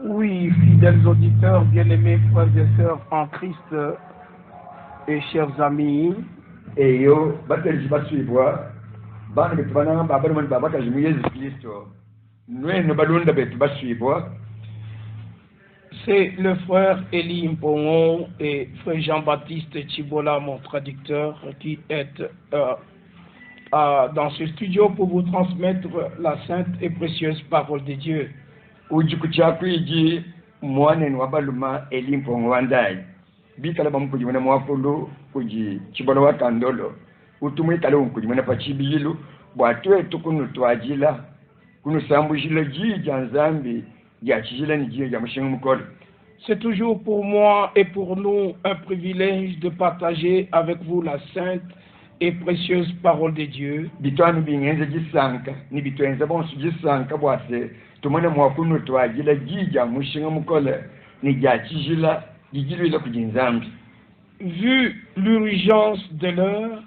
Oui, fidèles auditeurs, bien-aimés frères et sœurs en Christ et chers amis, Et yo, bateli basuibwa, bana betu bananga babana mani babakaji mu Yesu Kristo. Nweno balunda betu basuibwa. c'est le frère Élie Mpongo et frère Jean-Baptiste Chibola, mon traducteur, qui est dans ce studio pour vous transmettre la sainte et précieuse parole de Dieu. Uji kuchakwiji mwanenu wabaluma Elimpongo wandai. Bikala bamukuji mwana mwafulu kuji Chibola wakandolo. Utumwe kale unkuji mwana pachibilu. Bwatwe tukunu tuajila. Kunu sambujila jija nzambi. Jachijila ni jija mushingu mkolo. C'est toujours pour moi et pour nous un privilège de partager avec vous la sainte et précieuse parole de Dieu. Bitwanu bingenze jisanka, ni bitwenze bonsu jisanka bwase, tumone mwakunu tuajila jija mushinga mukole, ni jachijila, jijilwila kujinzambi. Vu l'urgence de l'heure,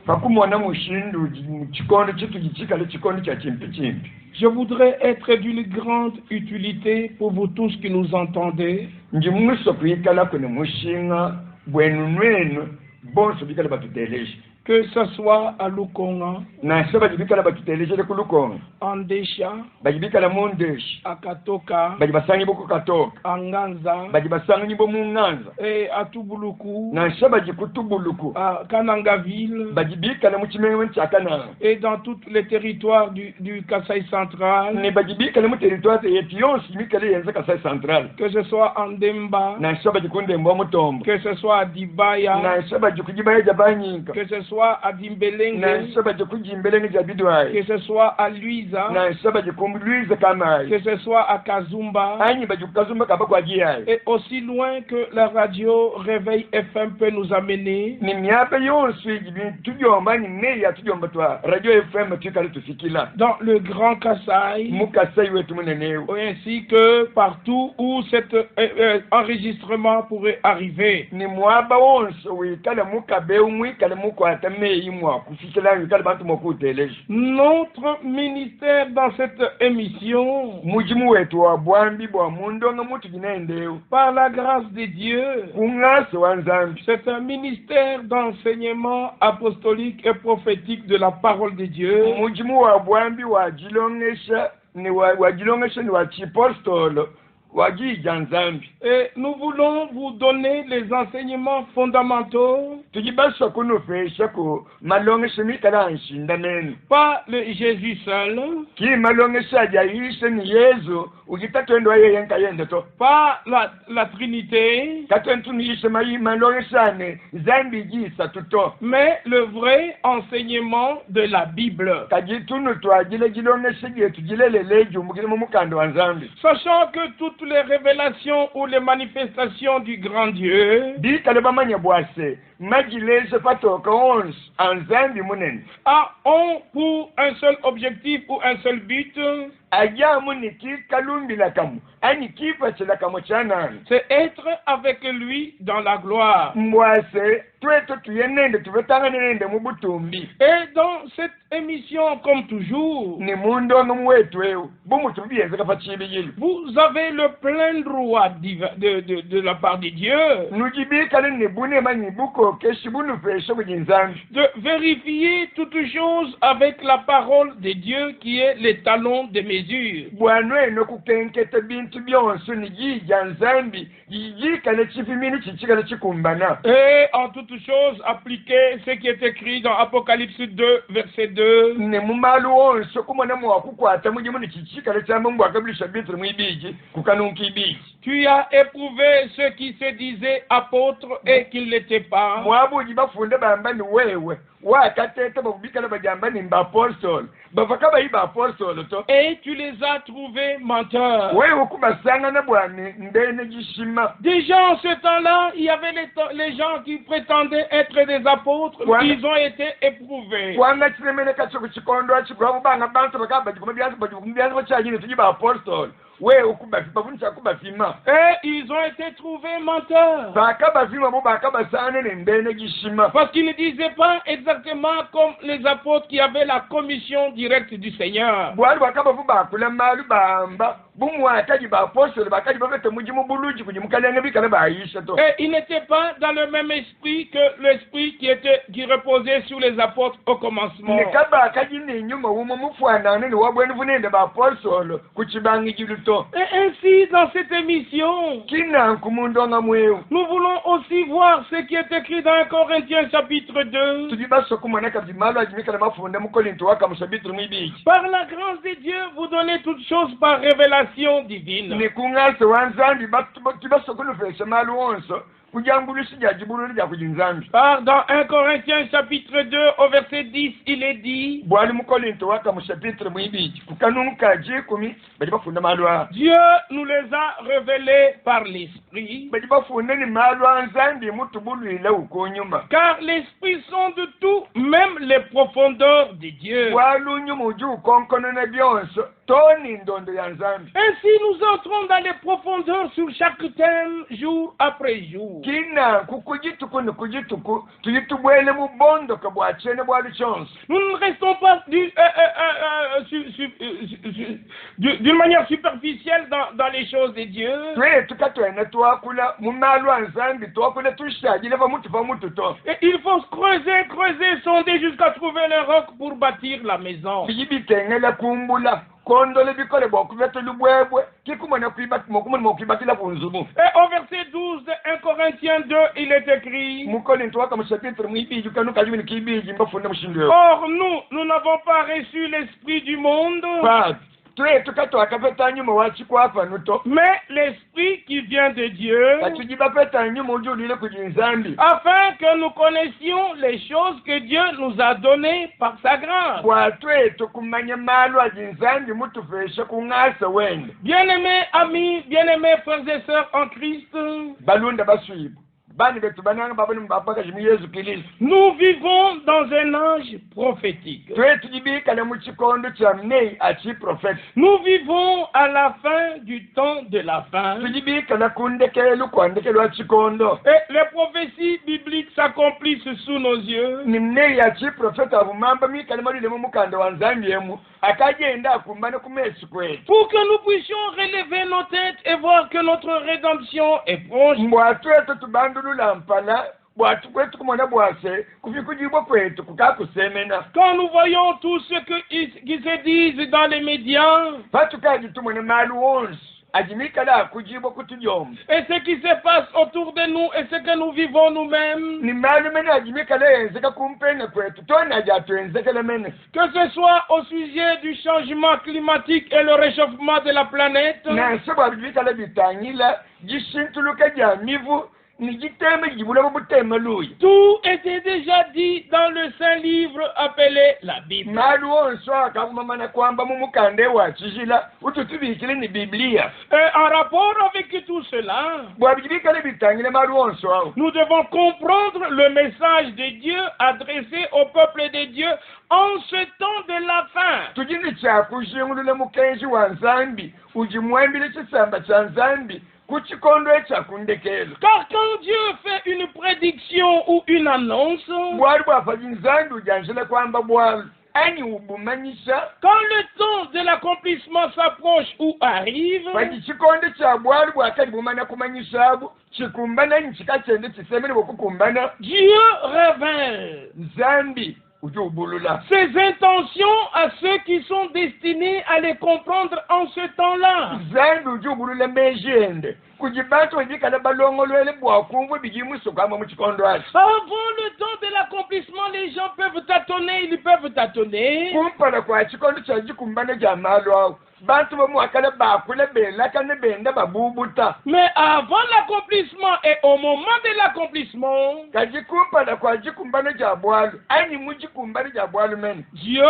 Fakumwana mushindu, chikondo chitu jichikale chikondo cha chimpi chimpi. je voudrais être d'une grande utilité pour vous tous qui nous entendez. Njimuso kuikala kwenye mushinga, bwenu nwenu, bonsu bikala batuteleshi. Que ce soit à Lukonga, Na saba jibikala batuteleshi le kulukonga. en Desha, Bajibikala mundeshi. à Katoka, Bajibasangi boko katoka. à Nganza, Bajibasangi nyibo munganza. et à Tubuluku, Na saba jikutubuluku. à Kanangaville, Bajibikala muchimewe chakana. et dans tous les territoires du Kasaï central, Ne bajibikala mu territoire yetu yonsi mikale yenza Kasai central. que ce soit en Demba, Na saba jikunde mbo mutombo. que ce soit à Dibaya, Na saba jikujibaya jabanyinka. que ce soit à Na Dimbelenge, saba jikujimbelenge jabidwai. que ce soit à Luisa, Na saba jikumbulize kamai. que ce soit à Kazumba, Anyi bajukazumba kaba kwa jiyai. et aussi loin que la radio Réveil FM peut nous amener. Ni miape yonsi jibi tujomba ni neya tujomba twa radio FM tukale tufikila. Dans le Grand Kasaï, Mukasai wetu muneneu. ainsi que partout où cet enregistrement pourrait arriver. Ni mwaba wonso wikale mukabe umwikale mukwata meyi mwa kufikila wikale bantu mokuteleje. Notre ministère dans cette émission, Mujimu wetu wa bwambi bwa mundonga mutu ginendeu. par la grâce de Dieu, Kungaso wanzambi. c'est un ministère d'enseignement apostolique et prophétique de la parole de Dieu. Mujimu wa bwambi wa jilongesha ni wa jilongesha ni wa chipostolo wa jijanzambi. Et nous voulons vous donner les enseignements fondamentaux, Tujibaswa kunufesha ku malongesha mikala nshindanenu. pas le Jésus seul, Ki malongesha jaisha ni Yesu ukitatwendo yeye nkayende to. pas la Trinité, Katwentu ni yisha malongesha ne zambi jisa tuto. mais le vrai enseignement de la Bible. Kajitunu twajile jilongesha jetu jileleleju mukile mumukando wa nzambi. Sachant que toutes les révélations ou les manifestations du grand Dieu Bikale bamanya bwase majileze patoka ons anzambi munene. ont pour un seul objectif ou un seul but, Ajamu ni kikalumbila kamu. Ani kipachila kamu chanani. c'est être avec lui dans la gloire. Mwase tweto tuyenende tuvetanga nende mubutumbi. Et dans cette émission, comme toujours, Ni mundongo mwetu eu. Bumu tubiyenze kapachibiyilu. vous avez le plein droit de la part de Dieu Nujibikale ni bune manyi buko keshi bunu fesho kujinzambi. de vérifier toutes choses avec la parole de Dieu qui est l'étalon de mesure. Bwanwe no kukenkete bintu byonso ni jija nzambi. Jijikale chifimini chichikale chikumbana. Et en toutes choses, appliquer ce qui est écrit dans Apocalypse 2, verset 2. Ne mumalu wonso kumwana mwakukwata mujimu ni chichikale chamba mbwakabilisha bintu mwibiji kukanunki ibiji. Tu as éprouvé ceux qui se disaient apôtres et qui ne l'étaient pas. Mwabuji bafunde bamba ni wewe. Wakatete bakubikala bajamba ni mbapostol. Bavaka bayiba apostol to. Et tu les as trouvés menteurs. Wewe kubasanga na bwani ndene gishima. Déjà en ce temps-là, il y avait les gens qui prétendaient être des apôtres. Ouais. Ils ont été éprouvés. Kwanga chilemene kacho kuchikondo achikwa banga bantu bakaba jikumbiyanza bachanyine tujiba apostol. we ukubafi bavunisa kubafima Et ils ont été trouvés menteurs. bakabafima bo bakabasane nembene gishima Parce qu'ils ne disaient pas exactement comme les apôtres qui avaient la commission directe du Seigneur. bwali bakabafu bakula malu bamba bumwataji baapostoli bakali bavete mujimu buluji kujimukalenge bikala baisha to Et ils n'étaient pas dans le même esprit que l'esprit qui reposait sur les apôtres au commencement. nekaba akaji nenyuma wumo mufwanane ni wabwenu vunende baapostolo kuchibangi jiluto Et ainsi, dans cette émission, kinanku mundonga mweu nous voulons aussi voir ce qui est écrit dans 1 Corinthiens chapitre 2. tudi basokumoneka bimalu ajimikala mafunda mukolinto waka musabitru mwibiki Par la grâce de Dieu, vous donnez toutes choses par révélation divine. nikungase wanzambi tibasokulufesha malu wonso kujangulusi jajibululi jakujinzambi Par dans 1 Corinthiens chapitre 2 au verset 10, il est dit, bwali mukolinto waka musabitru mwibiki kukanumukaji kumi badi bafunda malu a Dieu nous les a révélés par l'Esprit, badi bafunda ni malu anzambi mutubulwile ukonyuma car l'Esprit sonde de tout, même les profondeurs de Dieu. walunyuma uji ukonkono na byonso toni ndondo ya nzambi Ainsi, nous entrons dans les profondeurs sur chaque thème, jour après jour. kinanku kujituku ni kujituku tuyitubwele mubondoka bwachene bwali chonso Nous ne restons pas d'une manière superficielle dans les choses de Dieu. twetu katwene twakula mumalu anzambi twakula tushajile vamutu vamutu to Et il faut creuser, sonder jusqu'à trouver le roc pour bâtir la maison. bijibitengela kumbula kondole bikole bokuvete lubwebwe kikumona kuibatila kunzumu Et au verset 12 de 1 Corinthiens 2, il est écrit, mukolinto waka mushapitre mwibiji kanukajimini kibiji mbafunda mushindiyo Or nous n'avons pas reçu l'esprit du monde, papi twetu katwakapeta nyuma wachikwapa nuto mais l'esprit qui vient de Dieu, katujibapeta nyuma ujulile kujinzambi afin que nous connaissions les choses que Dieu nous a données par sa grâce. bwatwetu kumanya malu ajinzambi mutufeshe kung'asa wende Bien-aimés amis, bien-aimés frères et sœurs en Christ, balunda baswibu bani betu bananga babani mbapakajimu yesu kristu nous vivons dans un âge prophétique. twetu jibikala muchikondo cha mnei achi profeti Nous vivons à la fin du temps de la fin. tujibikala kundekelu kwandekelwa chikondo Et les prophéties bibliques s'accomplissent sous nos yeux. ni mnei achi profeti avumamba mikala malilemu mukanda wa nzambi emu akajenda akumbane kumesi kwetu Pour que nous puissions relever nos têtes et voir que notre rédemption est proche. mbwatwetu tubandulula mpala bwatu kwetu kumona bwase kufikujibwa kwetu kukakusemena Quand nous voyons tout ce qui se disent dans les médias patukajitumwene malu wonsi ajimikala akujibwa kutujomba et ce qui se passe autour de nous et ce que nous vivons nous-mêmes, ni malu mene ajimikala yenzeka kumpene kwetu tona ajatwenzekele mene que ce soit au sujet du changement climatique et le réchauffement de la planète, nanse bwabibikala bitanyila jisintuluka ja mivu ni jiteme jibulabo buteme luya tout était déjà dit dans le saint livre appelé la Bible. malu wonsi akavumamana kwamba mumukande wachijila ututubikile ni biblia Et en rapport avec tout cela, bwabibikala bitanyile malu wonsi awo nous devons comprendre le message de Dieu adressé au peuple de Dieu en ce temps de la fin. tujini chakuzhingulule mukenji wa nzambi ujimwambile chisamba cha nzambi kuchikondo echakundekelo Car quand Dieu fait une prédiction ou une annonce, bwali bwafaji nzambi ujanjile kwamba bwali ani ubumanyisha quand le temps de l'accomplissement s'approche ou arrive, faji chikondo cha bwali bwakali bumana kumanyishabu chikumbana nchikachende chisemene bokukumbana Dieu révèle nzambi ujubulula ses intentions à ceux qui sont destinés à les comprendre en ce temps-là. nzambi ujubulula mejende kujibantu wajikala balongolwele bwakumvu bijimuso kwamba muchikondo achi Avant le temps de l'accomplissement, les gens peuvent tâtonner, ils peuvent tâtonner. kumpala kwa chikondo cha jikumbana ja malu awo bantu bamwakala bakula belaka ne benda babubuta Mais avant l'accomplissement et au moment de l'accomplissement, kajikumpala kwa jikumbana ja bwalu ani mujikumbana ja bwalu mene Dieu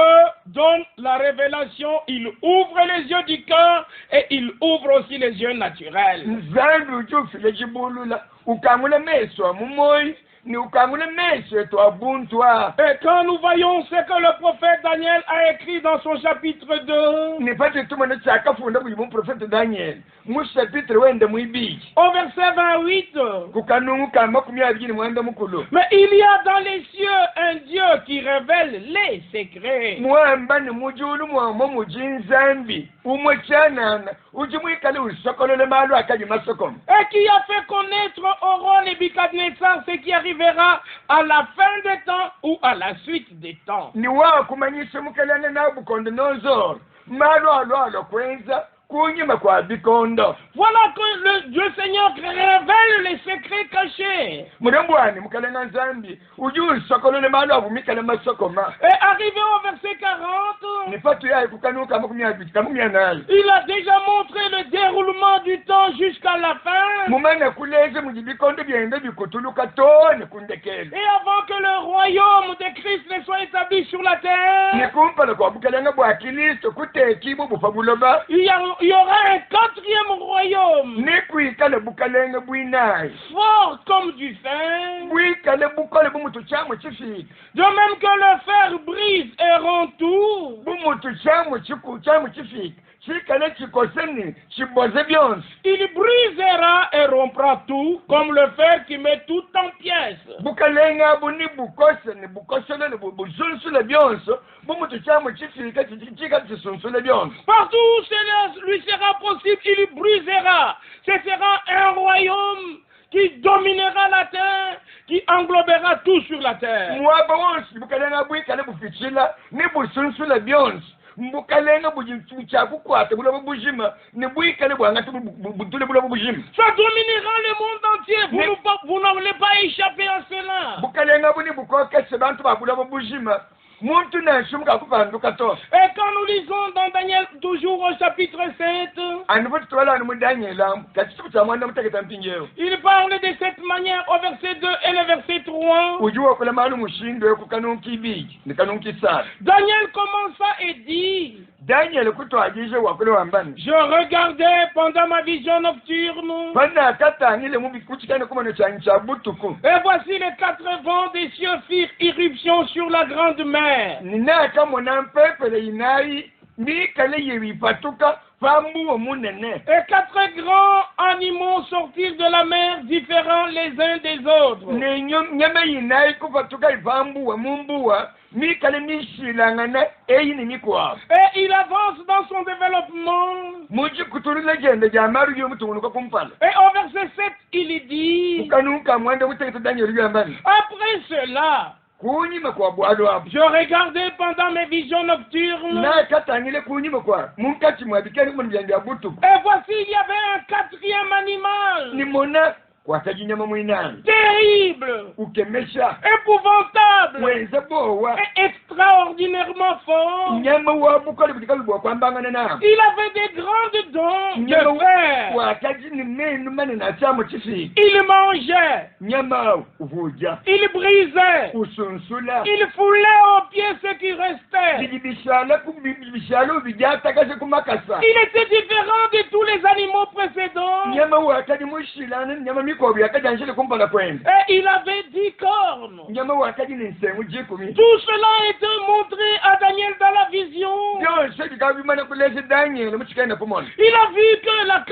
donne la révélation, il ouvre les yeux du cœur et il ouvre aussi les yeux naturels. nzambi ujufile jibulula ukangula meso amumoyi ni ukangule meshe twabuntwa. Et quand nous voyons ce que le prophète Daniel a écrit dans son chapitre 2, nipate tumana chakafunda kuyimu prophète Daniel mu chapitre wende muibiki au verset 28, kukanuka makumi abiri mwanda mukulu. mais il y a dans les cieux un Dieu qui révèle les secrets. Mwamba ni mujulu mwamo mujinzambi umwechanana ujimwikale usokolole malu akaji masokom. Et qui a fait connaître au roi Nebuchadnezzar ce qui arrivera à la fin des temps ou à la suite des temps. Ni wao kumanyisha mukalana na Nabucodonosor malu alo kwenza kunyima kwa bikondo. Voilà que le Dieu Seigneur révèle les secrets cachés. Murembwani mukalana nzambi uju sokolole malu abumikale masokoma. Et arrivé au verset 40, Ni fatu ya kukanuka makumi abiri kamumi anali. il a déjà montré le déroulement du temps jusqu'à la fin. Mumana kuleze mujibikondo byende bikutuluka tone kundekele. Et avant que le royaume de Christ ne soit établi sur la terre, Nikumpala kwa bukalanga bwa Kristo kutekibo bufabuloba. il y aura un quatrième royaume, Nikuikale bukalanga bwinayi. fort comme du fer. Bwikale bukole bumutu chamwe chifika. De même que le fer brise et rompt tout, Bumutu chamwe chifika. Chikale chikoseni chiboze byonse. il brisera et rompra tout comme le fer qui met tout en pièces. Bukalenga buni bukosele buzulsule byonse. Bumutu chamwe chifika chichika chisunsule byonse. Partout où cela lui sera possible, il brisera. Ce sera un royaume qui dominera la terre, qui englobera tout sur la terre. Mwaba wonse bukalenga bwikale bufichila ni busunsule byonse. Mbukalenga bujicha kukwata bulabo bujima ni bwikale bwangati butule bulabo bujima. Ça dominera le monde entier. Vous n'allez pas échapper à cela. Bukalenga buni bukokese bantu babulabo bujima. Muntu nashumuka kupanduka to. Et quand nous lisons dans Daniel, toujours au chapitre 7, Anivuti twala mu Daniel katitu cha mwana mutaketa mpingeo. il parle de cette manière au verset 2 et le verset 3. Ujua kula malu mushindo kukanunki biji ni kanunki sana. Daniel commença et dit, Daniel kutwagije wakule wambani. je regardais pendant ma vision nocturne, Bana katangile mu bikuchikane kuma no chancha butuku. et voici les 4 vents des cieux firent irruption sur la grande mer. Nina kama na mpepele inai mikale yibipatuka fambu omunene. Et 4 grands animaux sortirent de la mer, différents les uns des autres. Ne nyama inai kupatuka ifambu omumbuwa mikale mishilangana eyini mikwa. Et il avance dans son développement. Muji kutulu legende jamaru yomutungunuka kumpala. Et au verset 7, il dit, Ukanuka mwende muteketa Daniel yambani. après cela, Kunyima kwa bwalo abu. je regardais pendant mes visions nocturnes, Na katangile kunyima kwa munkati mwabikeni mu byandi abutu. et voici il y avait un 4e animal, Nimona wakajinyama mwinani. terrible, Ukemesha. épouvantable, Mwenza bowa. et extraordinairement fort. Nyama wa bukole butikalu bwa kwambangana na. Il avait des grandes dents de fer. Wakajini menu mane na chamo chifi. Il mangeait, Nyama uvuja. il brisait, Usunsula. il foulait aux pieds ce qui restait. Bidibishala kubibishala bijata kaje kumakasa. Il était différent de tous les animaux précédents. Nyama wakaji mushilana nyama mikobi akajanjele kumpala kwenda. Et il avait 10 cornes. Nyama wakaji nsengu jikumi. Tout cela a été montré à Daniel dans la vision. Byose bikabimana kuleze Daniel muchikaenda kumona. Il a vu que la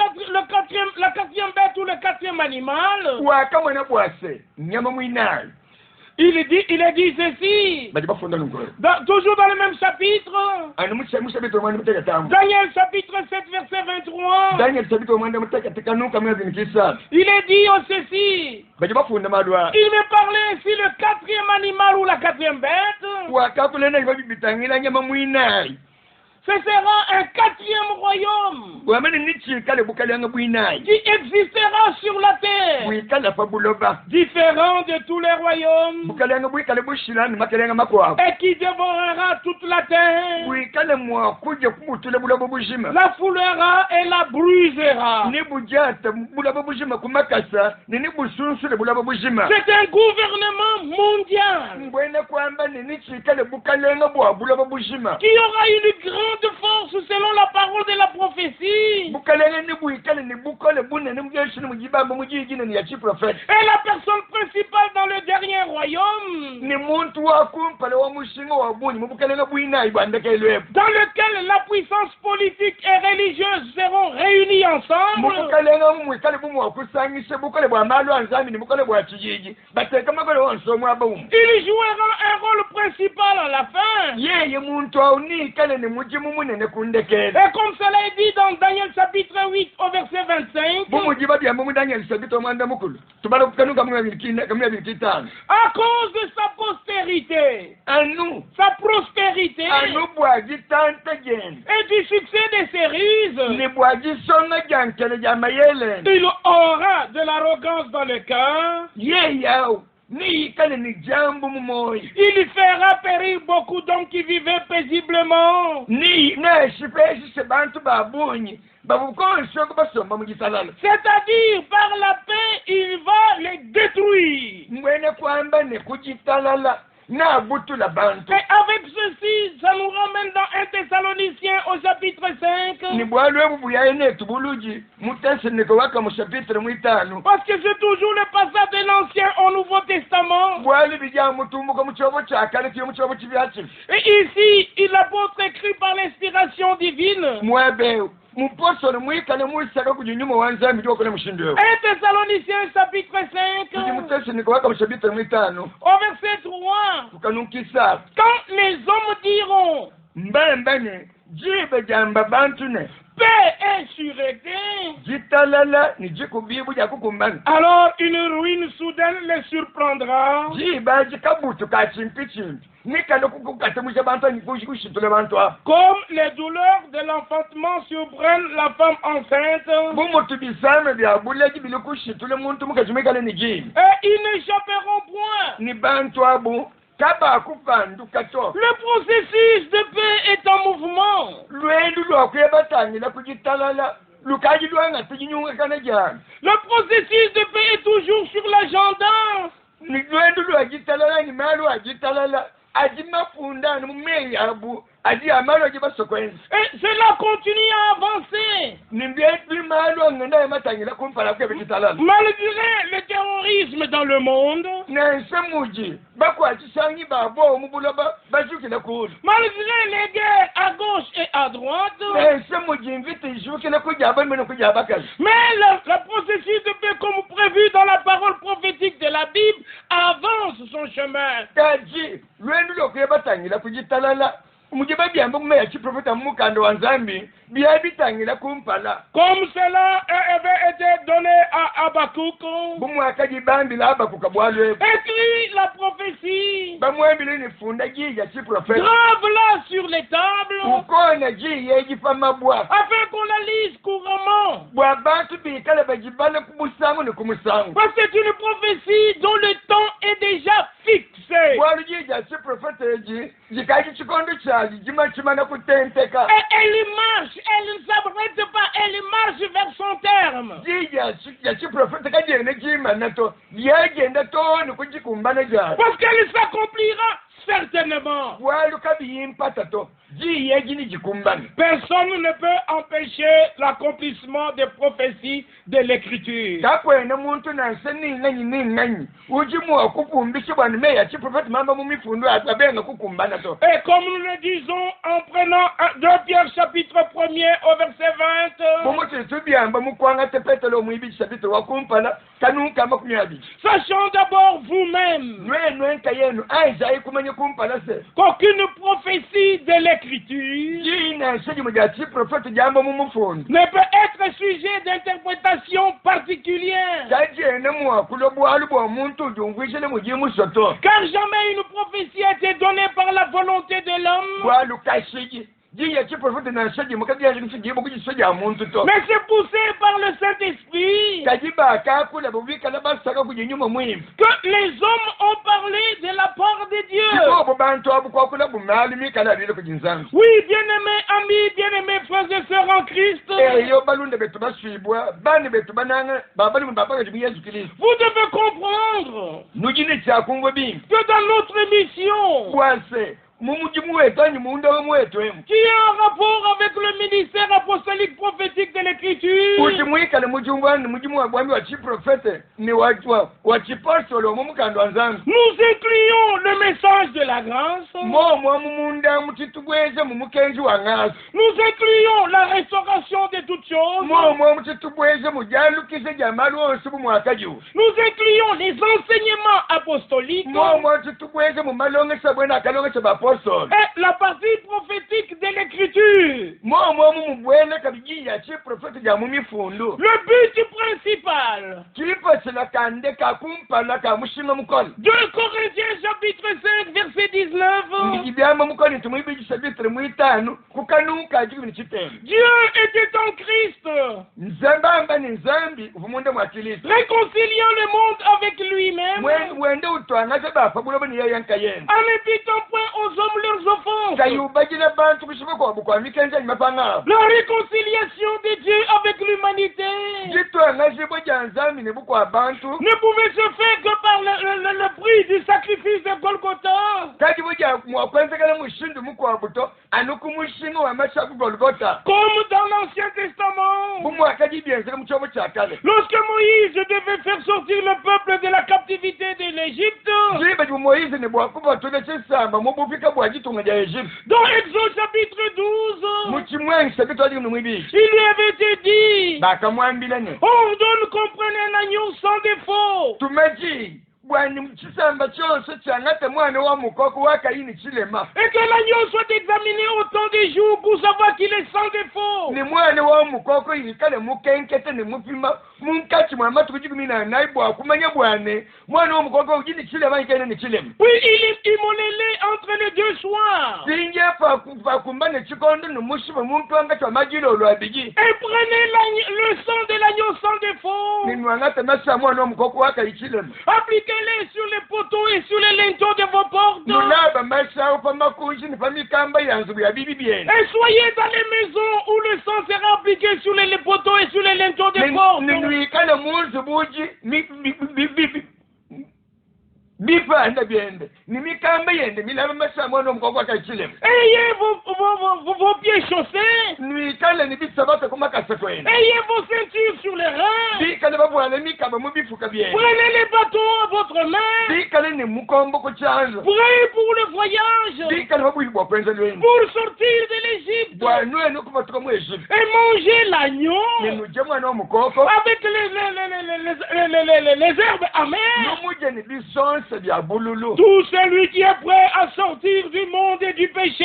quatrième bête ou le 4e animal, Wakamwana bwase nyama mwinali. il a dit ceci, Baje bafunda ngoro. toujours dans le même chapitre, Anu musa bito mwana muteka tamu. Daniel chapitre 7 verset 23, Daniel sabito mwana muteka tekanuka mwezi nikisa. il est dit au ceci, Baje bafunda madwa. il me parlait ainsi le 4e animal ou la 4e bête, Wakakulena ibabitangila nyama mwinali. ce sera un 4e royaume Wamene nichikale bukalanga bwinali. qui existera sur la terre, Bwikala fabuloba. différent de tous les royaumes, Bukalanga bwikale bushilani makelanga makwa. et qui dévorera toute la terre, Bwikale mwa kuja kumutule bulabo bujima. la foulera et la brisera. Ni bujata bulabo bujima kumakasa, ni busunsule bulabo bujima. C'est un gouvernement mondial Mbwene kwamba ni nichikale bukalenga bwa bulabo bujima. qui aura une grande force selon la parole de la prophétie. la personne principale dans le dernier royaume, dans lequel la puissance politique et religieuse seront réunies ensemble, il jouera un rôle principal à la fin. Et comme cela est dit dans Daniel chapitre 8 au verset 25, à cause de sa postérité, sa prospérité et du succès de ses ruses, il aura de l'arrogance dans le cœur. Il fera périr beaucoup d'hommes qui vivaient paisiblement. C'est-à-dire, par la paix, il va les détruire. Et avec ceci, ça nous ramène dans 1 Thessaloniciens au chapitre 5. Parce que c'est toujours le passage de l'Ancien au Nouveau Testament. Et ici, l'apôtre écrit par l'inspiration divine. 1 Thessaloniciens chapitre 5 au verset 3. Quand les hommes diront paix et sûreté, alors une ruine soudaine les surprendra. Comme les douleurs de l'enfantement surprennent la femme enceinte, et ils n'échapperont point. Le processus de paix est en mouvement. Le processus de paix est toujours sur l'agenda. Et cela continue à avancer. Malgré le terrorisme dans le monde, malgré les guerres à gauche et à droite, mais le processus de paix comme prévu dans la parole prophétique de la Bible avance son chemin. Comme cela avait été donné à Habakkuk, écrit la prophétie, grave-la sur les tables, afin qu'on la lise couramment. Parce que c'est une prophétie dont le temps est déjà fixé. Et elle marche, elle ne s'arrête pas, elle marche vers son terme. Parce qu'elle s'accomplira certainement. Personne ne peut empêcher l'accomplissement des prophéties de l'écriture. Et comme nous le disons en prenant 2 Pierre chapitre 1er au verset 20, sachant d'abord vous-même qu'aucune prophétie de l'écriture ne peut être sujet d'interprétation particulière. Car jamais une prophétie a été donnée par la volonté de l'homme. Mais c'est poussé par le Saint-Esprit que les hommes ont parlé de la part de Dieu. Oui, bien-aimés amis, bien-aimés frères et sœurs en Christ, vous devez comprendre que dans notre mission, qui a un rapport avec le ministère apostolique prophétique de l'Église l'Écriture. Uti mwikale mujumwani mujimu wa bwami wa chiprofete ni wajwa wa chipostolo mumukando wanzangu. Nous incluons le message de la grâce. Mwa mumunda mutitubweze mumukenji wa ngasi. Nous incluons la restauration de toutes choses. Mwa mutitubweze mujalukise jamalu onsibu mwakaju. Nous incluons les enseignements apostoliques. Mwa mutitubweze mumalonge sabwena akalonge sabapostolo. Et la partie prophétique de l'Écriture. Mwa mumubwele kabiji ya chiprofete ja mumifundu. Le but principal. Chipasela kande kakumpala kamushinga mukolo. 2 Corinthiens chapitre 5 verset 19. Ndibyama mukolo tumwibi chapitre 5 kukanuka jikini chitendo. Dieu était en Christ, Nzambamba ni nzambi uvumunde mwa Kristo. réconciliant le monde avec lui-même, Wende utwanga bapa bulobo ni yanka yena. en n'imputant point aux hommes leurs offenses. Kayubagila bantu kushiboko bukwa mikenza nyapanga. La réconciliation de Dieu avec l'humanité Jitwanga jibo janzambi ne bukwa bantu. ne pouvait se faire que par le prix du sacrifice de Golgotha. Kati buja mwakwenzeka na mushindu mukwa buto anukumushinga wa mashaku Golgotha. Comme dans l'Ancien Testament, Bumwakaji bienzeka muchobo chakale. lorsque Moïse devait faire sortir le peuple de la captivité de l'Égypte, Jiba Moïse ne bwakuba tole chesamba mubufika bwajitunga ja Egypte. dans Exode chapitre 12, Muchimwengi sabito ali mwibi. il lui avait été dit, Bakamwambilane. ordonne qu'on prenne un agneau sans défaut. Tumeji bwani mchisamba chonse changate mwana wa mukoko wakaini chilema. Et que l'agneau soit examiné au temps des jours pour savoir qu'il est sans défaut. Ni mwana wa mukoko yikale mukenkete ni mupima munkati mwa matu kujigumina naibu akumanya bwane mwana wa mukoko ujini chilema yikene ni chilema. Puis il immolait entre les deux soirs. Sinje fa kumbane chikondo no mushiba muntu anga cha majilo lo abigi. Et prenez le sang de l'agneau sans défaut. Ni mwangata masa mwana wa mukoko wakayichilema. Appliquez-les sur les poteaux et sur les linteaux de vos portes. Nulaba masa upama kunji ni famikamba yanzu ya bibi bien. Et soyez dans les maisons où le sang sera appliqué sur les poteaux et sur les linteaux des portes. Ninuikale munzu buji bifa nda biende ni mikamba yende milaba masa mwana mukoko akachilema. Ayez vos pieds chaussés. Nuikale ni bisabata kumakasa kwenda. Ayez vos ceintures sur les reins. Bikale babwana mikaba mubifuka bien. Prenez les bâtons à votre main. Bikale ni mukombo kuchanza. Prêts pour le voyage. Bikale babuyi bwakwenza lweni. Pour sortir de l'Égypte. Bwanwe nokubatuka mu Egypte. Et manger l'agneau. Ninuje mwana mukoko. Avec les herbes amères. Numuje ni bisonse bya bululu. Tout celui qui est prêt à sortir du monde et du péché,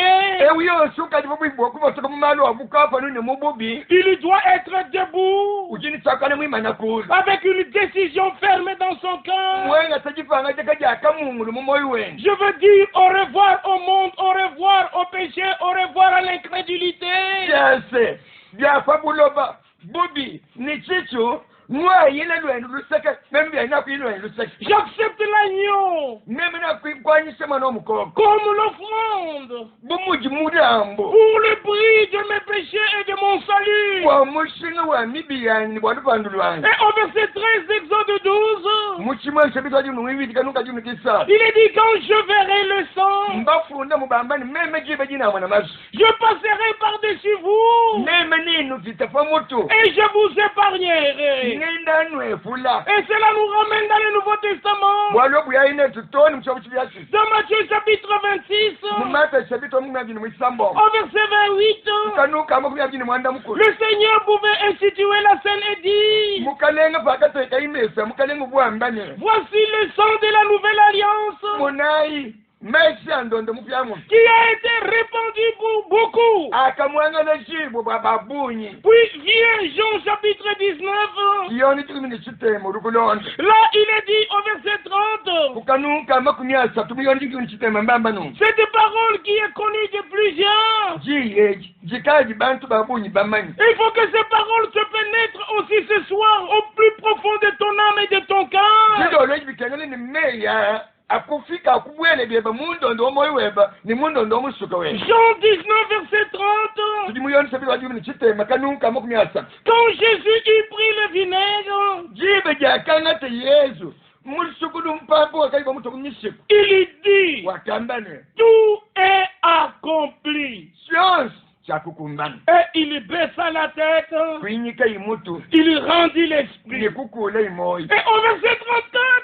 Ewi yosuka babuyi bwakubatuka mu malo abukapa nuni mububi. il doit être debout. Ujini tsakane mwimana kuza. Avec une décision ferme dans son cœur. Mwenga tajipanga tekaja kamungulu mu moyo wenu. Je veux dire au revoir au monde, au revoir au péché, au revoir à l'incrédulité. Yase bya fabuloba bubi ni chichu. Mwa yina lwenu luseke membi yana kwilwenu luseke. J'accepte l'agneau Meme na kwanyise mwana omukoko. comme l'offrande Bumuji mulambo. pour le prix de mes péchés et de mon salut. Kwa mushinga wa mibiyani bwalupandu lwange. Et au verset 13 d'Exode 12, Muchimwe nsebita junu mwibiti kanuka junu kisa. il est dit quand je verrai le sang, Mbafunda mubambani meme jibe jina mwana masu. je passerai par-dessus vous Meme ninu zitafa mutu. et je vous épargnerai. Ngenda nwefula. Et cela nous ramène dans le Nouveau Testament. Bwalobu ya ine tutoni mchobu chibyasi. Dans Matthieu chapitre 26, Mumata sebita muna jinu mwisambo. au verset 28, Kanuka muna jinu mwanda mkulu. le Seigneur pouvait instituer la scène et dire, Mukalenga pakata ikaimesa. Mukalenga buambane. voici le sang de la nouvelle alliance Munai. Mesha ndondo mupyamu. qui a été répandu pour beaucoup. Akamwanga na jibu bababunyi. Puis vient Jean chapitre 19. Yoni tukimini chitemo rukulonde. Là, il est dit au verset 30, Kukanuka makumi asatu miliyoni tukimini chitemo mbamba nu. cette parole qui est connue de plusieurs. Jikaji bantu babunyi bamanyi. Il faut que ces paroles se pénètrent aussi ce soir au plus profond de ton âme et de ton cœur. Jido oleji bikengele ni meya. Akufika akubwele beba mundondo omoyo weba ni mundondo omusuka weba. Jean 19 verset 30. Tudimuyoni sabili wajibini chitemo kanuka makumi asatu. Quand Jésus y prit le vinaigre, Jibe jakangate Yesu. Musukudu mpampo wakaiba muto kunyisiku. il dit, Wakambane. tout est accompli. Science. chakukumbana Et il baissa la tête. kuinyika imutu Il rendit l'esprit. nekukula imoyi Et au verset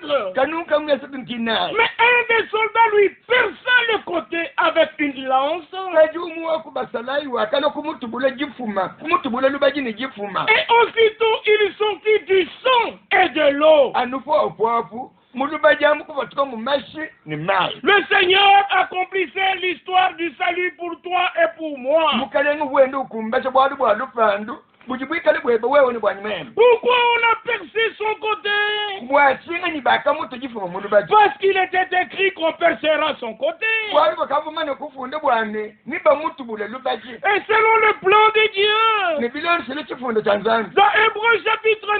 34, kanuka mwesetunkinai mais un des soldats lui perça le côté avec une lance. kaji umuwa kubasalayiwa akala kumutubula jifuma kumutubula lubaji ne jifuma Et aussitôt il sortit du sang et de l'eau. anufu opwapu mulubaji amukubatuka mu mashi ne mayi Le Seigneur accomplissait l'histoire du salut pour toi et pour moi. mukalenga bwenda ukumbasha bwali bwa lupandu buji bwikale bwebe wewe ni bwanyimema Pourquoi on a percé son côté? bwasinga ni bakamutu jifuma mulubaji Parce qu'il était écrit qu'on percera son côté. bwali bakavuma nekufunda bwane niba mutubula lubaji Et selon le plan de Dieu, nebilonsele chifundo cha nzambi dans Hébreux chapitre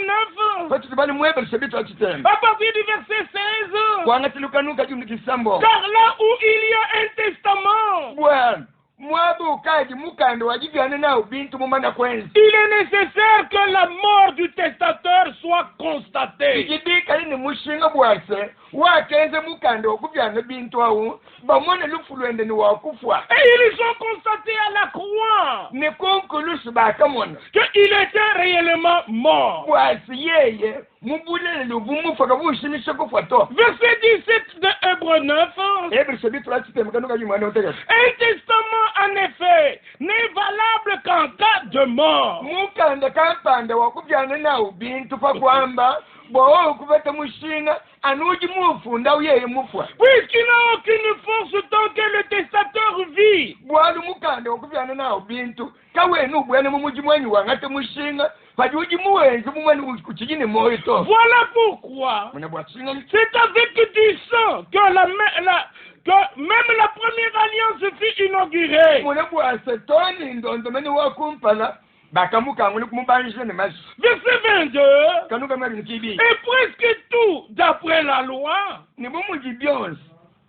9, patuti bali mwebelise bitwa chitemba à partir du verset 16, kwangatilukanuka jumni kisambo car là où il y a un testament, bwana mwabukaji mukando wajivyane nawo bintu mumana kwenzi il est nécessaire que la mort du testateur soit constatée. ijibikali ni mushinga bwase wakenze mukando wakuvyana bintu awu bamone lufu lwende ni wakufwa Et ils sont constatés à la croix ni konkulusu bakamona qu'il était réellement mort. bwase yeye mubulele lubumufa kabushimisha kufwa to Verset 17 de Hébreux 9. ebirisa bitula chitemba kanuka jimwane utegeka Un testament, en effet, n'est valable qu'en cas de mort. mukanda kampanda wakuvyana nawo bintu pakwamba bwawo okuveta mushinga anuji mufunda uyeye mufwa Puisqu'il n'a aucune force tant que le testateur vit. bwali mukanda wakuvyana nawo bintu kawenu ubwene mumuji mwenyu wangate mushinga padi uji muwenzi mumwene kuchijini moyo to Voilà pourquoi muna bwashinga c'est avec du sang que même la première alliance fut inaugurée. muna bwase toni ndondomeni wakumpala bakamukangule kumubanjile ne mashi Verset 22. kanuka mwari nikibi Et presque tout, d'après la loi, ni mumuji byonse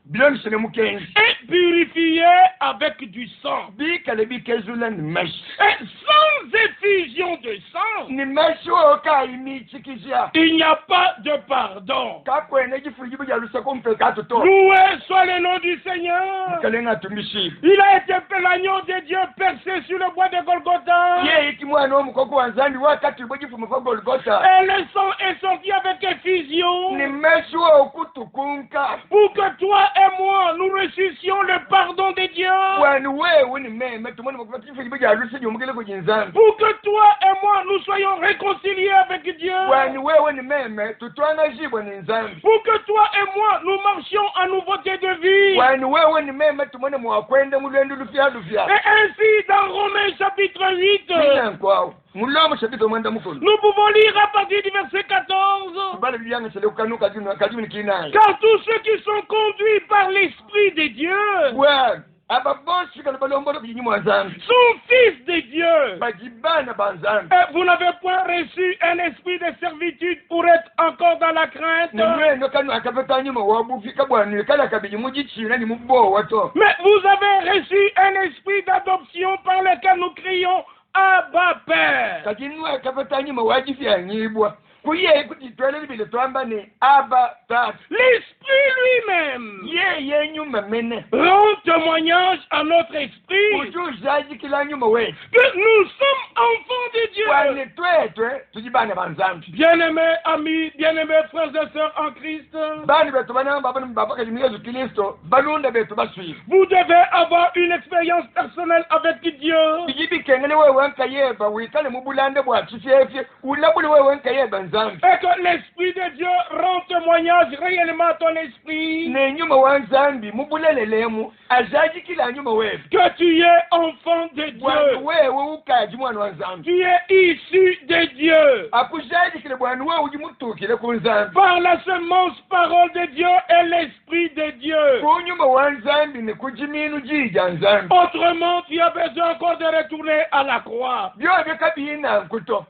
byonse ne mukenzi est purifié avec du sang. bikale bikezula ni mashi Et sans effusion de sang, ni mashi okayimichikizya il n'y a pas de pardon. kakwene jifuri jibu jalusako mpe katuto Loué soit le nom du Seigneur. kalenga tumishi Il a été l'agneau de Dieu percé sur le bois de Golgotha. ye iki mwana womukoko wanzandi wakati bwejifuma pa Golgotha Et le sang est sorti avec effusion. ni mashi okutukunka Pour que toi et moi, nous reçussions le pardon de Dieu. wani wewe ni meme tumone mukufata jifuri jibu jalusi jumukile kujinzambi Pour que toi et moi, nous soyons réconciliés avec Dieu. wani wewe ni meme tutwana jibwe ni nzambi Pour que toi et moi, nous marchions en nouveauté de vie. wani wewe ni meme tumone mwakwenda mulwendo lufya Et ainsi, dans Romains chapitre 8, minyankwawo mulomo shapito mwenda mukulu nous pouvons lire à partir du verset 14. bale bilyanga shele kukanuka kajuni kinayi Car tous ceux qui sont conduits par l'Esprit de Dieu bwana aba bonsi kale balombola kujinyimwa nzambi sont fils de Dieu. bajibana banzambi Et vous n'avez point reçu un esprit de servitude pour être encore dans la crainte. nimweno kanu akapeta nyuma wabufika bwana kala kabiji mujichina ni mubowa to Mais vous avez reçu un esprit d'adoption par lequel nous crions Abba Père. kati nwa akapeta nyuma wajifyanyibwa kuye kuti twele libile twambane aba tata L'esprit lui-même ye nyuma mene rend témoignage à notre esprit ujuzaji kila nyuma wetu que nous sommes enfants de Dieu. wane twetwe tujibana banzambi Bien-aimés amis, bien-aimés frères et sœurs en Christ, bani betu banamba bani mbapaka jimi Yesu Kristo balunda betu baswiri vous devez avoir une expérience personnelle avec Dieu. bijibikengele wewe nkayeba wikale mubulande bwa chifyefye ulabuli wewe nkayeba nzambi Et que l'Esprit de Dieu rend témoignage réellement à ton esprit nenyuma wa nzambi mubulelelemu azaji kila nyuma wewe que tu es enfant de bwana Dieu. wewe ukaji mwana wa nzambi Tu es issu de Dieu. akuzaji kile bwana wewe ujimutukile ku nzambi Par la semence parole de Dieu et l'Esprit de Dieu. kunyuma wa nzambi ni kujiminu jija nzambi Autrement, tu as besoin encore de retourner à la croix. byobe kabina nkuto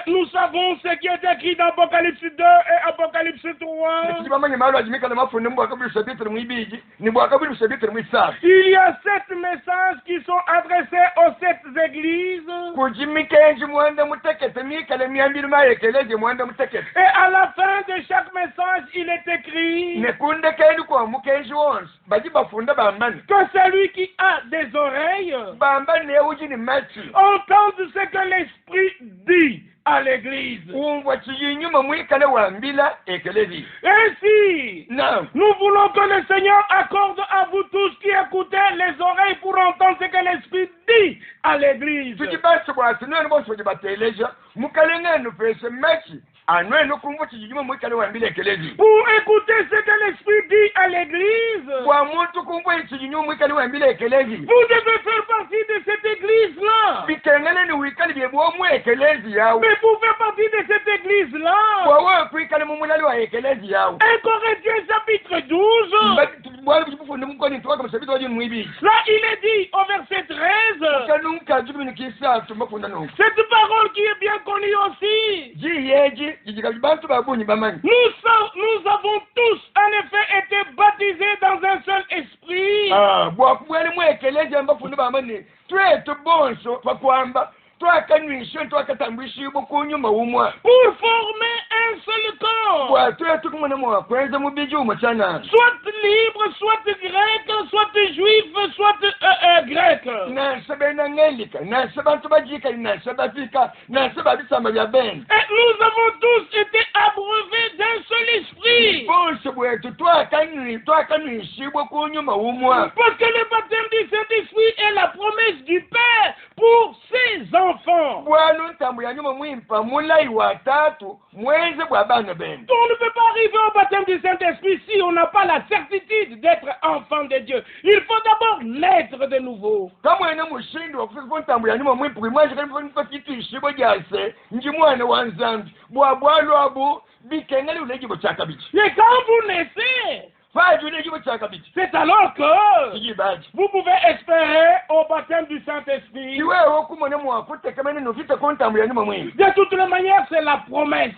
Nous savons ce qui est écrit dans Apocalypse 2 et Apocalypse 3. Il y a 7 messages qui sont adressés aux 7 églises. Et à la fin de chaque message, il est écrit que celui qui a des oreilles entende ce que l'Esprit dit à l'église. Ainsi, nous voulons que le Seigneur accorde à vous tous qui écoutez les oreilles pour entendre ce que l'Esprit dit à l'église. Pour écouter ce que l'Esprit dit à l'église, vous devez faire partie de cette église-là. Mais pour faire partie de cette église-là, 1 Corinthiens chapitre 12, là il est dit au verset 13, cette parole qui est bien connue aussi. Nous avons tous en effet été baptisés dans un seul esprit. Pour former un seul corps. Soit libre, soit grec, soit juif, soit grec. Et nous avons tous été abreuvés d'un seul esprit. Parce que le baptême du Saint-Esprit est la promesse du Père pour ses enfants. On ne peut pas arriver au baptême du Saint-Esprit si on n'a pas la certitude d'être enfant de Dieu. Il faut d'abord naître de nouveau. Et quand vous naissez, c'est alors que vous pouvez espérer au baptême du Saint-Esprit. De toutes les manières, c'est la promesse.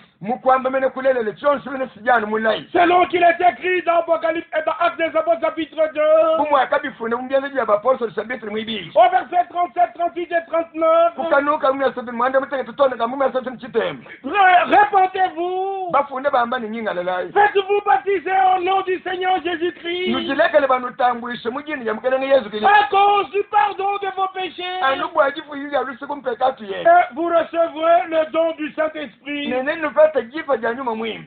Selon qu'il est écrit dans Apocalypse et dans Actes des Apôtres chapitre 2, au verset 37, 38 et 39, répentez-vous, faites-vous baptiser au nom du Seigneur Jésus-Christ à cause du pardon de vos péchés, et vous recevrez le don du Saint-Esprit.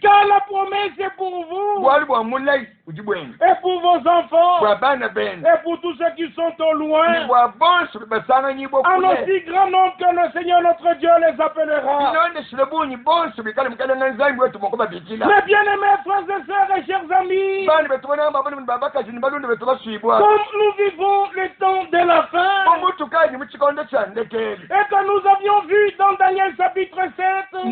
Car la promesse est pour vous et pour vos enfants et pour tous ceux qui sont au loin, en aussi grand nombre que le Seigneur notre Dieu les appellera. Mes bien-aimés frères et sœurs et chers amis, comme nous vivons le temps de la fin et que nous avions vu dans Daniel chapitre 7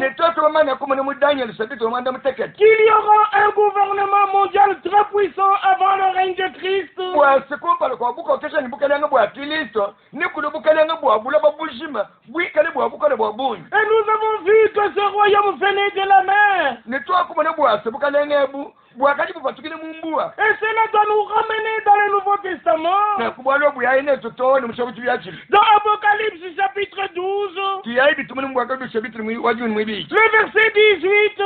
qu'il y aura un gouvernement mondial très puissant avant le règne de Christ. Et nous avons vu que ce royaume venait de la mer. Et cela doit nous ramener dans le Nouveau Testament. Dans Apocalypse chapitre 12, le verset 18,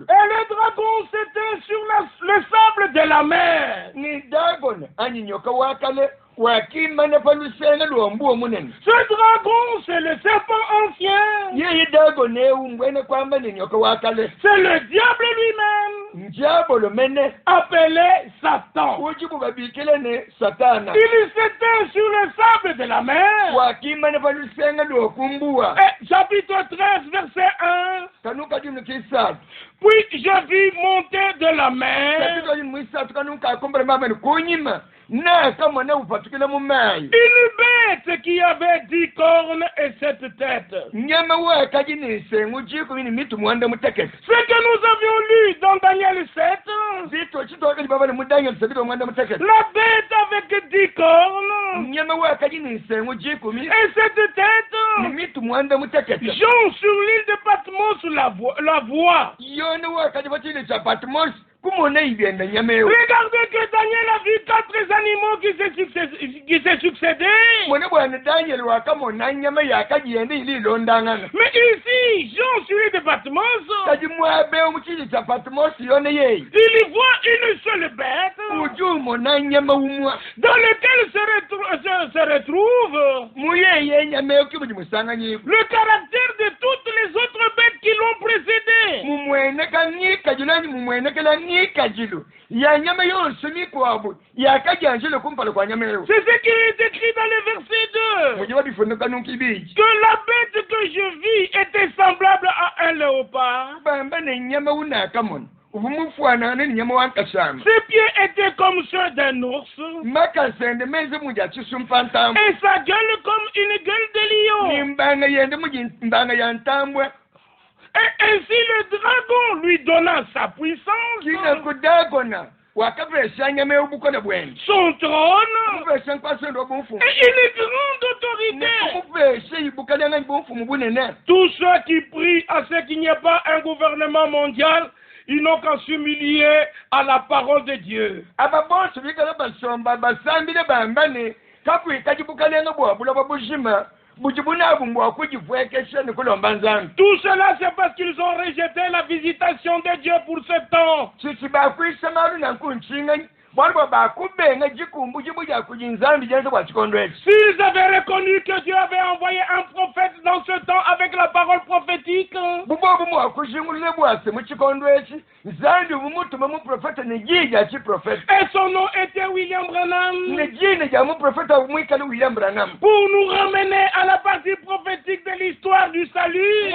et le dragon s'était sur le sable de la mer. Ce dragon, c'est le serpent ancien. C'est le diable lui-même, appelé Satan. Il s'était sur le sable de la mer. Et chapitre 13, verset 1. Puis je vis monter de la mer Une bête qui avait 10 cornes et 7 têtes. Ce que nous avions lu dans Daniel 7. La bête avec 10 cornes et 7 têtes. Jean sur l'île de Patmos la voix. Regardez que Daniel a vu 4 animaux qui se succédaient. Mais ici, Jean sur l'île de Patmos, il y voit une seule bête dans laquelle se retrouve le caractère de toutes les autres bêtes qui l'ont précédé. C'est ce qui est écrit dans le verset 2. Que la bête que je vis était semblable à un léopard. Ses pieds étaient comme ceux d'un ours. Et sa gueule comme une gueule de lion. Et ainsi le dragon lui donna sa puissance, son trône et une grande autorité. Tous ceux qui prient à ce qu'il n'y ait pas un gouvernement mondial, ils n'ont qu'à s'humilier à la parole de Dieu. Tout cela, c'est parce qu'ils ont rejeté la visitation de Dieu pour ce temps. S'ils avaient reconnu que Dieu avait envoyé un prophète dans ce temps avec la parole prophétique, et son nom était William Branham, pour nous ramener à la partie prophétique de l'histoire du salut,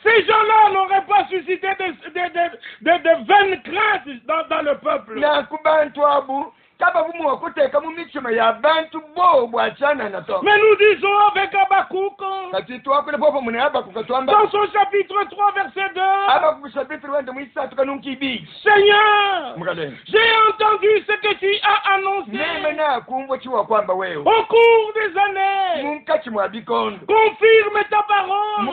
ces gens-là n'auraient pas suscité de vaines craintes dans le peuple. Mais nous disons avec Habakkuk, dans son chapitre 3, verset 2, Seigneur, j'ai entendu ce que tu as annoncé au cours des années. Confirme ta parole.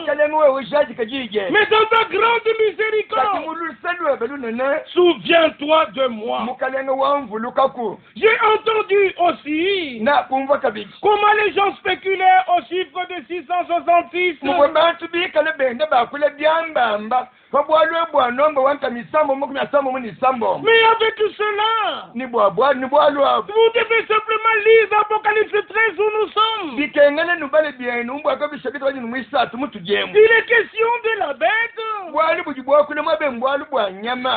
Mais dans ta grande miséricorde, souviens-toi de moi. J'ai entendu aussi comment les gens spéculaient au chiffre de 666. Mais avec tout cela, vous devez simplement lire Apocalypse 13 où nous sommes. Il est question de la bête.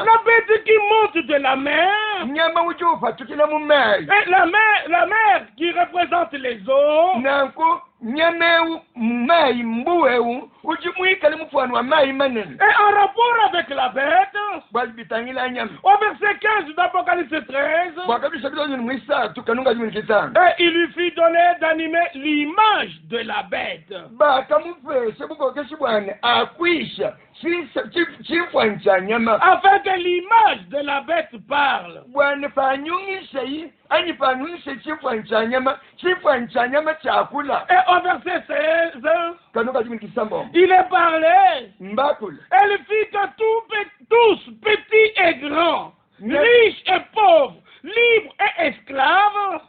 La bête qui monte de la mer. Et la mer qui représente les eaux. Et en rapport avec la bête, au verset 15 d'Apocalypse 13, et il lui fit donner d'animer l'image de la bête. Afin que l'image de la bête parle. Et au verset 16, il est parlé. Elle fit que tous, petits et grands, riches et pauvres, libres et esclaves,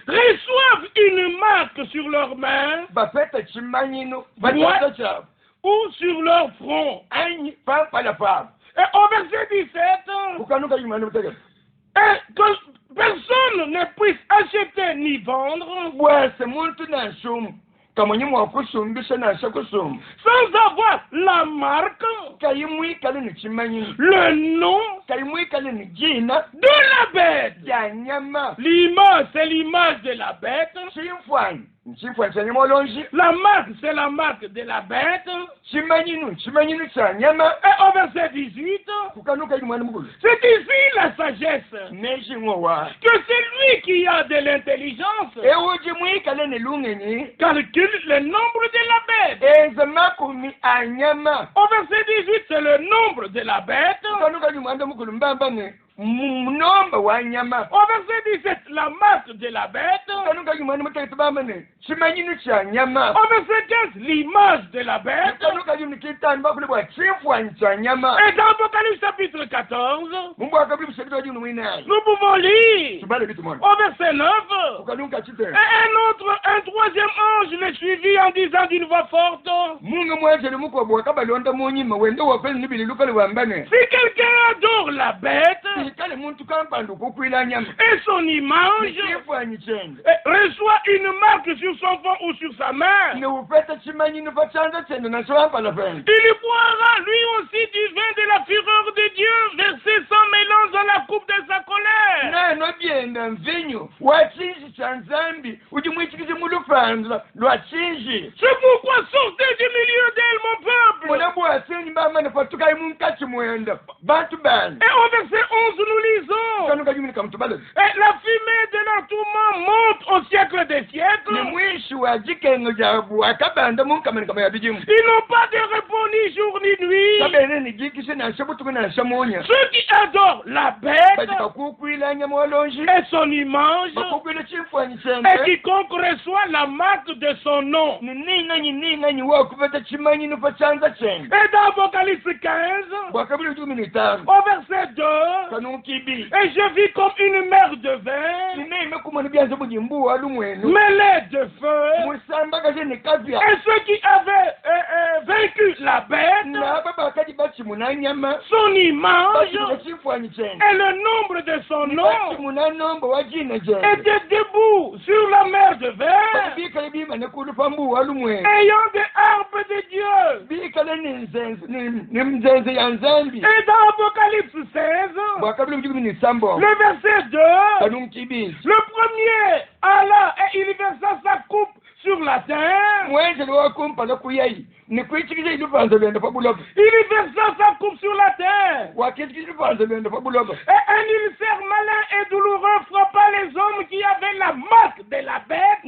reçoivent une marque sur leurs mains ou sur leur front. Et au verset 17, et que personne ne puisse acheter ni vendre sans avoir la marque, le nom de la bête. L'image, c'est l'image de la bête. La marque, c'est la marque de la bête. Et au verset 18, c'est ici la sagesse. Que c'est lui qui a de l'intelligence. Calcule le nombre de la bête. Au verset 18, c'est le nombre de la bête. Au verset 17, la marque de la bête. Au verset 15, l'image de la bête. Et dans Apocalypse chapitre 14, nous pouvons lire au verset 9, un troisième ange le suivit en disant d'une voix forte, si quelqu'un adore la bête et son image reçoit une marque sur son front ou sur sa main, il boira lui aussi du vin de la fureur de Dieu versé sans mélange dans la coupe de sa colère. C'est pourquoi sortez du milieu d'elle, mon peuple. Et au verset 11, nous lisons, et la fumée de leur tourment monte au siècle des siècles. Ils n'ont pas de repos ni jour ni nuit. Ceux qui adorent la bête et son image, et quiconque reçoit la marque de son nom. Et dans Apocalypse 15, au verset 2, et je vis comme une mer de vin mêlée de feu, et ceux qui avaient vaincu la bête, son image et le nombre de son nom étaient debout sur la mer de vin, ayant des harpes de Dieu. Et dans Apocalypse 16, le verset 2, le premier alla et il versa sa coupe sur la terre. Il versa sa coupe sur la terre. Et un ulcère malin et douloureux frappa les hommes qui avaient la marque de la bête.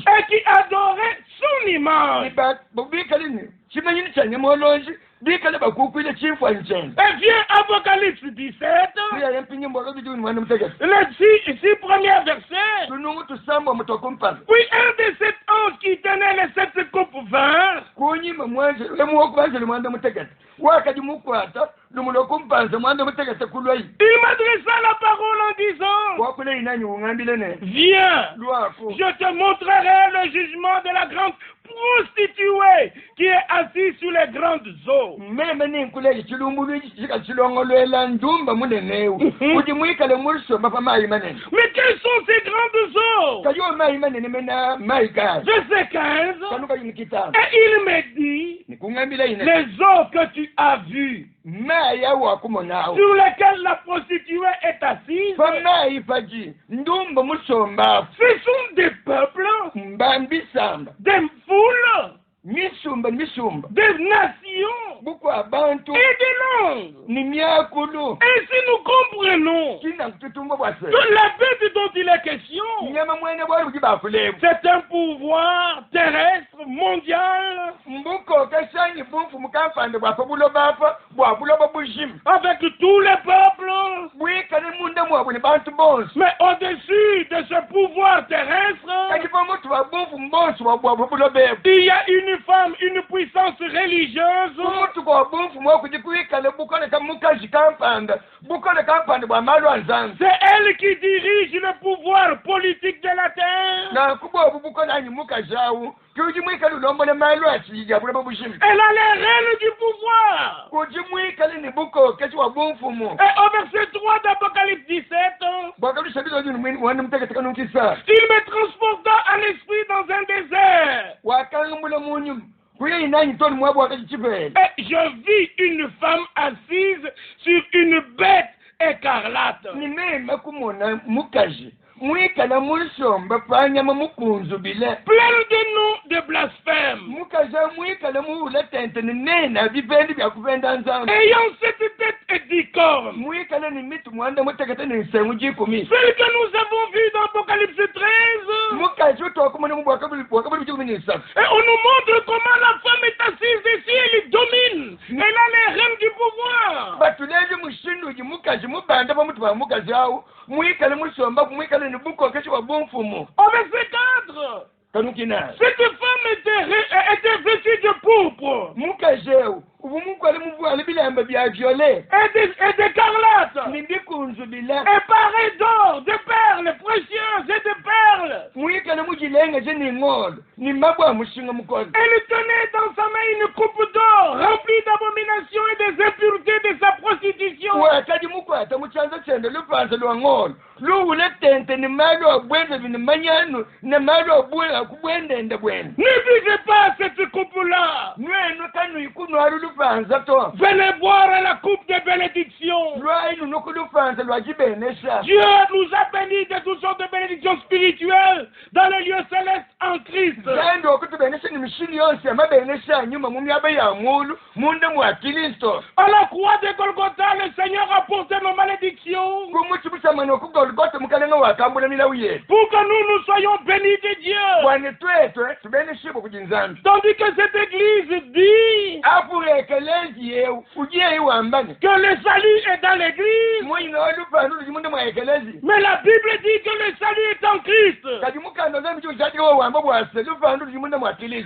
Et qui adorait son image. Et vient Apocalypse 17, les six premiers versets. Puis un de ces anges qui tenait les 7 coupes vint, il m'adressa la parole en disant, viens, je te montrerai le jugement de la grande prostituée qui est assise sur les grandes eaux. Mais quelles sont ces grandes eaux? Verset 15, et il me dit, les eaux que tu as vues, sur lesquelles la prostituée est assise, ce sont des peuples, des foules, des nations et des langues. Ainsi nous comprenons que la bête dont il est question, c'est un pouvoir terrestre, mondial, avec tous les peuples. Mais au-dessus de ce pouvoir terrestre, il y a une femme, une puissance religieuse. C'est elle qui dirige le pouvoir politique de la terre. Elle a les rênes du pouvoir. Et au verset 3 d'Apocalypse 17, il me transporta en esprit dans un désert. Et je vis une femme assise sur une bête écarlate. Plein de nous de blasphème. Ayant cette tête édicorne. Celle que nous avons vue dans Apocalypse 13. Et on nous montre comment la femme est assise ici, elle domine. Elle a les rênes du pouvoir. Au verset 4. Cette femme était vêtue de pourpre. Et d'écarlate. Et parée d'or, de perles précieuses et de perles. Elle tenait dans sa main une coupe d'or remplie d'abominations et des impuretés de sa prostitution. Ne buvez pas cette coupe-là. Venez boire la coupe de bénédiction. Dieu nous a bénis de toutes sortes de bénédictions spirituelles dans les lieux célestes en Christ. À la croix de Golgotha, le Seigneur a porté nos malédictions pour que nous soyons bénis de Dieu. Tandis que cette église dit que le salut est dans l'église. Mais la Bible dit que le salut est en Christ.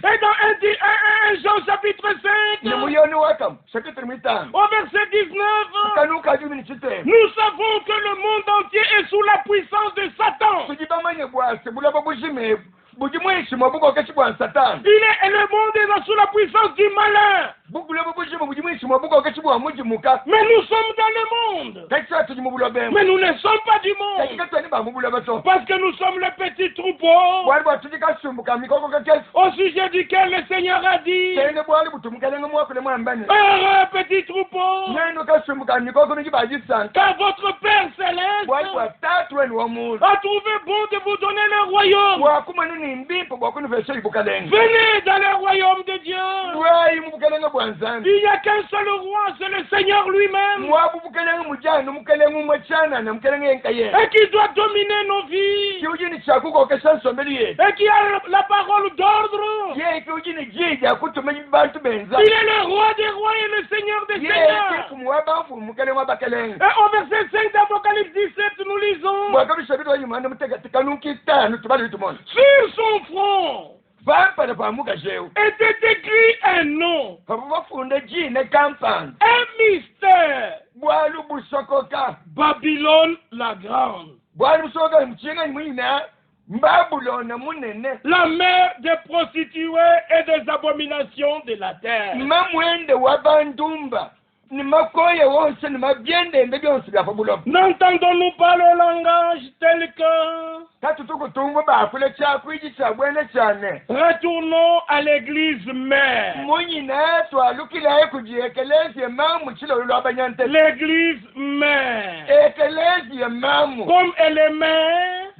Et dans 1 Jean chapitre 5, au verset 19, nous savons que le monde entier est sous la puissance de Satan. Et le monde est sous la puissance du malin. Mais nous sommes dans le monde. Mais nous ne sommes pas du monde. Parce que nous sommes le petit troupeau au sujet duquel le Seigneur a dit: heureux petit troupeau, car votre Père céleste a trouvé bon de vous donner le royaume. Venez dans le royaume de Dieu. Il n'y a qu'un seul roi, c'est le Seigneur lui-même. Et qui doit dominer nos vies. Et qui a la parole d'ordre. Il est le roi des rois et le Seigneur des seigneurs. Et au verset 5 d'Apocalypse 17, nous lisons: sur son front était écrit un nom, un mystère: Babylone la grande, la mère des prostituées et des abominations de la terre. N'entendons-nous pas le langage tel que retournons à l'église mère. L'église mère, comme elle est mère,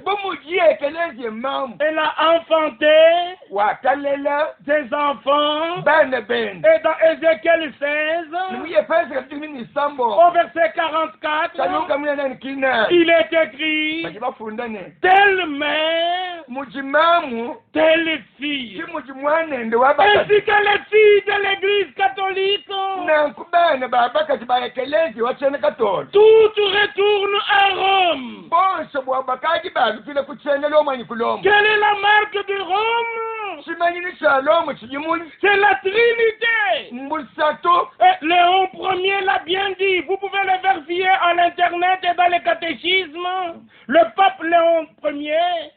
elle a enfanté des enfants. Et dans Ézéchiel 16, au verset 44, il est écrit: telle mère, telle fille. Ainsi que les filles de l'église catholique, tout retourne à Rome. Quelle est la marque de Rome? C'est la Trinité. Et Léon Ier l'a bien dit. Vous pouvez le vérifier à l'internet et dans les catéchismes. Le pape Léon Ier.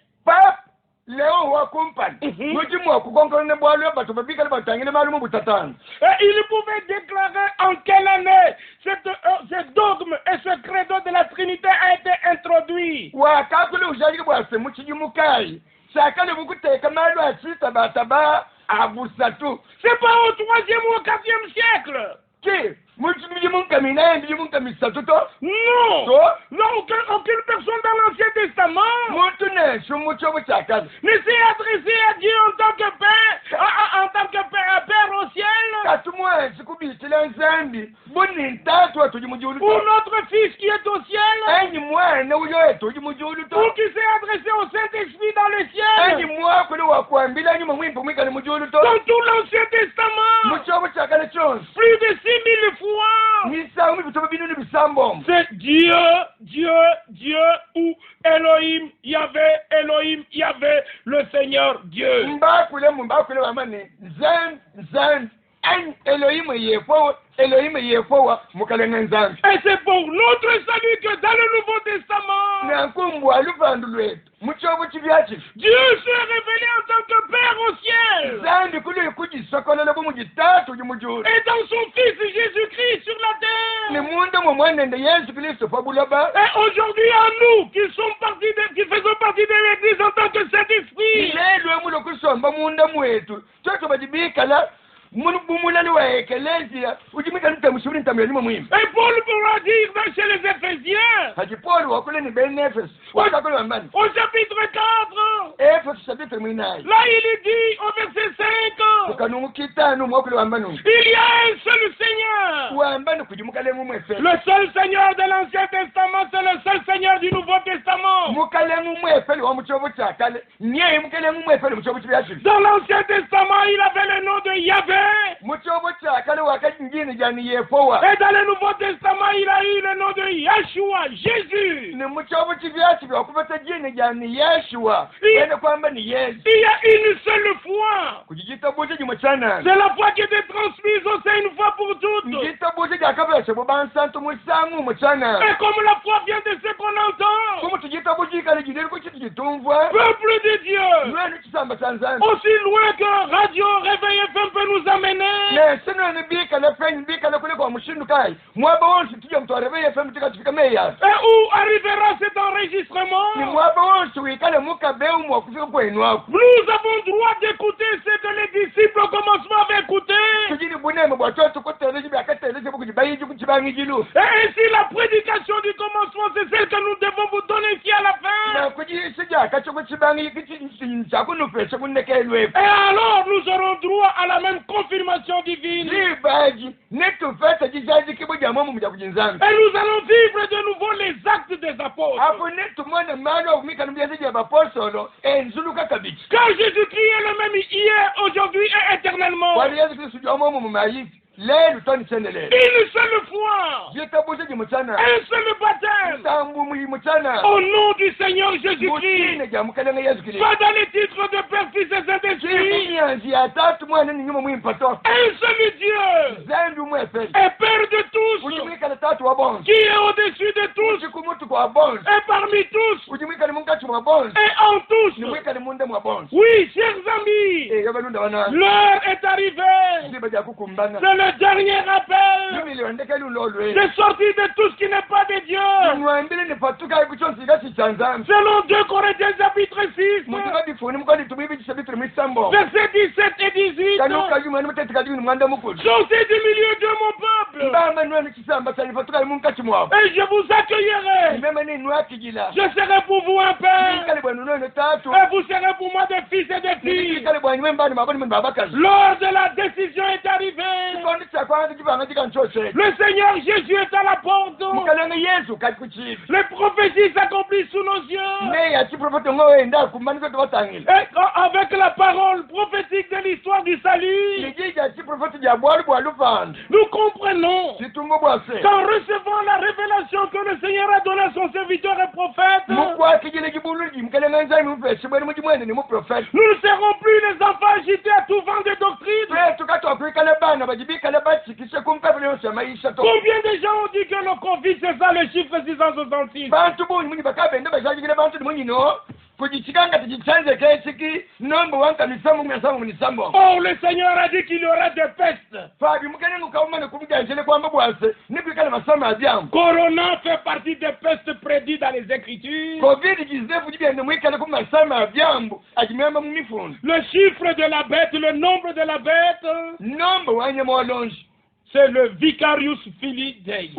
Il pouvait déclarer en quelle année ce dogme et ce credo de la Trinité a été introduit. C'est pas au 3e ou au 4e siècle. Non. Non, aucune personne dans l'Ancien Testament ne s'est adressé à Dieu en tant que Père, Père au ciel. Ou notre Fils qui est au ciel. Ou qui s'est adressé au Saint-Esprit dans le ciel. Dans tout l'Ancien Testament. Plus de 6000 fois. C'est Dieu ou Elohim, Yahvé, le Seigneur Dieu. Et c'est pour notre salut que dans le Nouveau Testament, Dieu s'est révélé en tant que Père au ciel. Et dans son Fils Jésus-Christ sur la terre. Et aujourd'hui à nous qui faisons partie de l'Église en tant que Saint-Esprit. Et Paul pourra dire chez les Éphésiens, au chapitre 4, là il dit au verset 5, il y a un seul Seigneur. Le seul Seigneur de l'Ancien Testament, c'est le seul Seigneur du Nouveau Testament. Dans l'Ancien Testament, il avait le nom de Yahvé. Et dans le Nouveau Testament, il a eu le nom de Yeshua, Jésus. Il y a une seule foi. C'est la foi qui était transmise au sein une fois pour toutes. Et comme la foi vient de ce qu'on entend, peuple de Dieu, aussi loin que Radio Réveil FM peut nous amener, et où arrivera cet enregistrement, nous avons droit d'écouter ce que les disciples au commencement avaient écouté. Et ainsi la prédication du commencement, c'est celle que nous devons vous donner ici à la fin. Et alors nous aurons droit à la même confirmation divine. Et nous allons vivre de nouveau les actes des apôtres. Car Jésus-Christ est le même hier, aujourd'hui et éternellement. Une seule foi, un seul baptême, au nom du Seigneur Jésus-Christ, pas dans les titres de Père, Fils et Saint-Esprit, un seul Dieu, et Père de tous, qui est au-dessus de tous, et parmi tous, et en tous. Oui, chers amis, l'heure est arrivée. C'est le dernier appel de sortir de tout ce qui n'est pas de Dieu. Selon 2 Corinthiens chapitre 6, versets 17 et 18, sortez du milieu de mon peuple, et je vous accueillerai. Je serai pour vous un père, et vous serez pour moi des fils et des filles. L'heure de la décision est arrivée. Le Seigneur Jésus est à la porte. Les prophéties s'accomplissent sous nos yeux. Et avec la parole prophétique de l'histoire du salut, nous comprenons qu'en recevant la révélation que le Seigneur a donnée à son serviteur et prophète, nous ne serons plus les enfants agités à tout vent de doctrine. Combien de gens ont dit que le Covid c'est ça le chiffre 666? Or le Seigneur a dit qu'il y aura des pestes. Corona fait partie des pestes prédites dans les Écritures. Le chiffre de la bête, le nombre de la bête, c'est le Vicarius Filii Dei.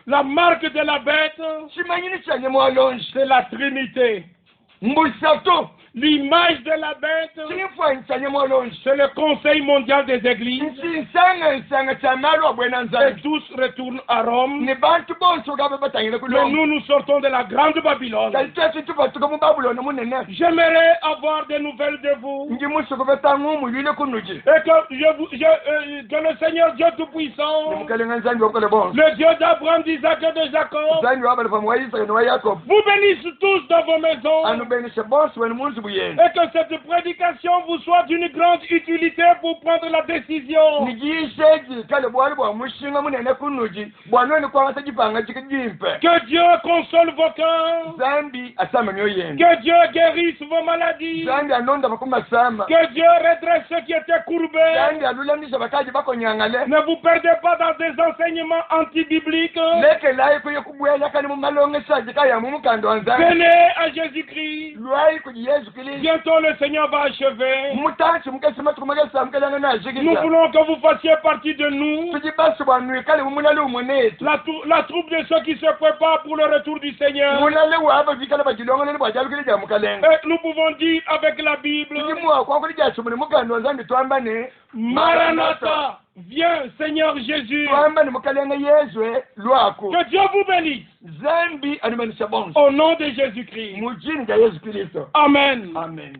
La marque de la bête, c'est la Trinité. L'image de la bête, c'est le Conseil mondial des églises. Et tous retournent à Rome. Mais nous, nous sortons de la grande Babylone. J'aimerais avoir des nouvelles de vous. Et que le Seigneur Dieu Tout-Puissant, le Dieu d'Abraham, d'Isaac et de Jacob, vous bénisse tous dans vos maisons. Et que cette prédication vous soit d'une grande utilité pour prendre la décision. Que Dieu console vos cœurs. Que Dieu guérisse vos maladies. Que Dieu redresse ceux qui étaient courbés. Ne vous perdez pas dans des enseignements antibibliques. Venez à Jésus-Christ. Bientôt le Seigneur va achever. Nous voulons que vous fassiez partie de nous. La troupe de ceux qui se préparent pour le retour du Seigneur. Et nous pouvons dire avec la Bible, Maranatha, viens Seigneur Jésus. Que Dieu vous bénisse. Au nom de Jésus-Christ. Amen. Amen.